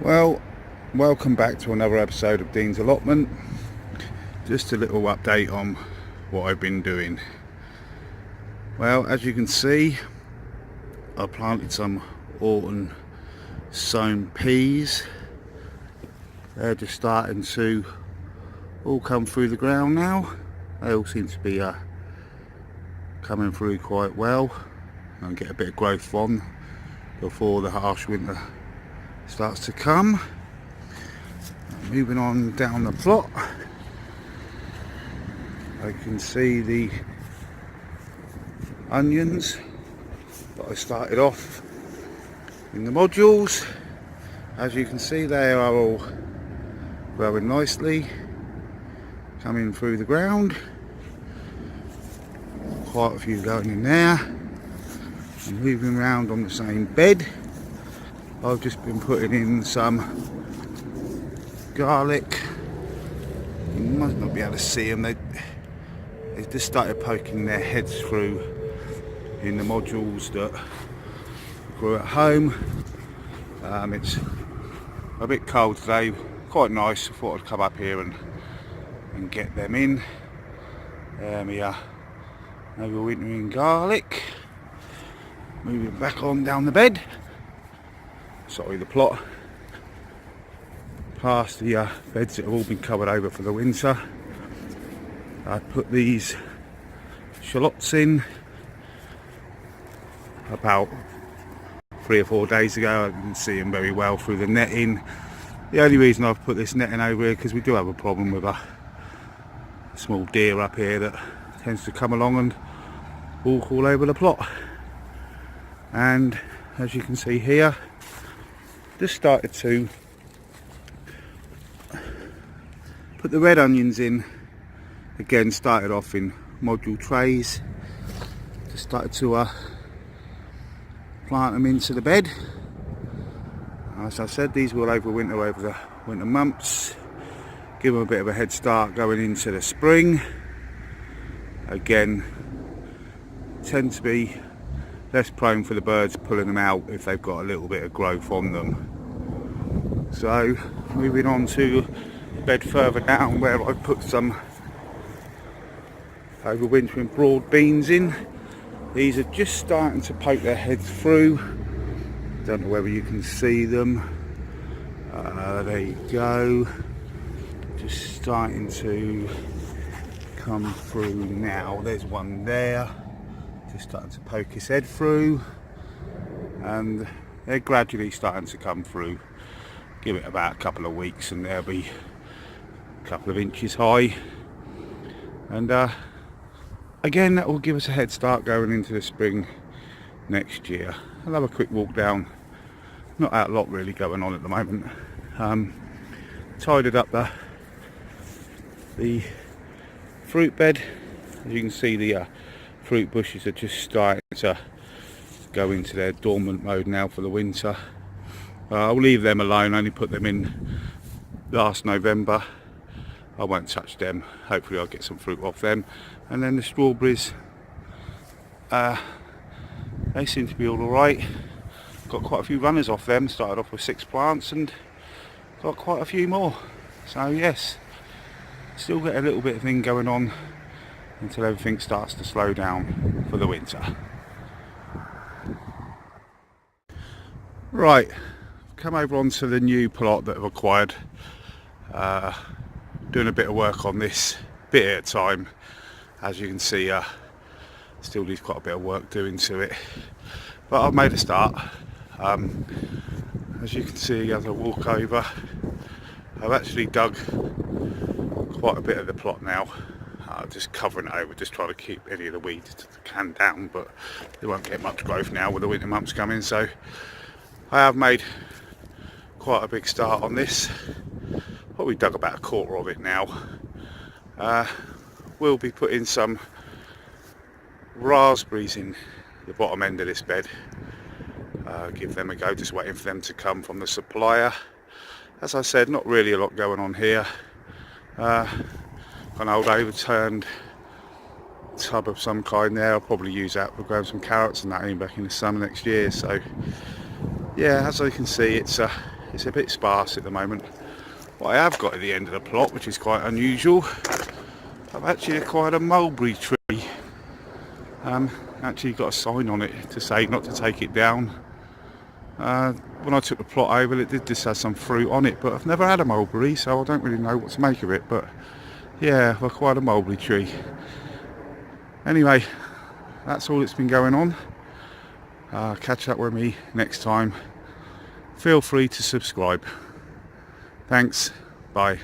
Well, welcome back to another episode of Dean's Allotment. Just a little update on what I've been doing. Well, as you can see, I planted some autumn sown peas. They're just starting to all come through the ground now. They all seem to be coming through quite well and get a bit of growth on before the harsh winter starts to come. Moving on down the plot, I can see the onions that I started off in the modules. As you can see, they are all growing nicely, coming through the ground. Quite a few going in there. I'm moving around on the same bed. I've just been putting in some garlic. You must not be able to see them. They just started poking their heads through in the modules that grew at home. It's a bit cold today, quite nice. I thought I'd come up here and get them in. There we are, overwintering garlic. Moving back on down the bed. Sorry, the plot. Past the beds that have all been covered over for the winter. I put these shallots in about 3 or 4 days ago. I didn't see them very well through the netting. The only reason I've put this netting over here because we do have a problem with a small deer up here that tends to come along and walk all over the plot. And as you can see here, just started to put the red onions in. Again, started off in module trays. Just started to plant them into the bed. As I said, these will overwinter over the winter months. Give them a bit of a head start going into the spring. Again, tend to be less prone for the birds pulling them out if they've got a little bit of growth on them. So moving on to the bed further down where I put some overwintering broad beans in. These are just starting to poke their heads through. Don't know whether you can see them. There you go. Just starting to come through now. There's one there. Just starting to poke his head through, and they're gradually starting to come through. Give it about a couple of weeks and they'll be a couple of inches high, and again that will give us a head start going into the spring next year. I'll have a quick walk down. Not out a lot really going on at the moment. Tidied up the fruit bed. As you can see, the fruit bushes are just starting to go into their dormant mode now for the winter. I'll leave them alone. I only put them in last November. I won't touch them. Hopefully I'll get some fruit off them. And then the strawberries, they seem to be all right. Got quite a few runners off them. Started off with 6 plants and got quite a few more. So yes, still get a little bit of thing going on until everything starts to slow down for the winter. Right, come over onto the new plot that I've acquired. Doing a bit of work on this, bit at a time. As you can see, still needs quite a bit of work doing to it, but I've made a start. As you can see as I walk over, I've actually dug quite a bit of the plot now. Just covering it over, just trying to keep any of the weeds to the can down, but they won't get much growth now with the winter months coming. So I have made quite a big start on this. Probably dug about a quarter of it now. We'll be putting some raspberries in the bottom end of this bed. Give them a go, just waiting for them to come from the supplier. As I said, not really a lot going on here. An old overturned tub of some kind there. I'll probably use that for growing some carrots and that in back in the summer next year. So yeah, as you can see, it's it's a bit sparse at the moment. What I have got at the end of the plot, which is quite unusual, I've actually acquired a mulberry tree. Actually got a sign on it to say not to take it down. When I took the plot over, it did just have some fruit on it, but I've never had a mulberry, so I don't really know what to make of it. But yeah, I've acquired a mulberry tree. Anyway, that's all that's been going on. Catch up with me next time. Feel free to subscribe. Thanks. Bye.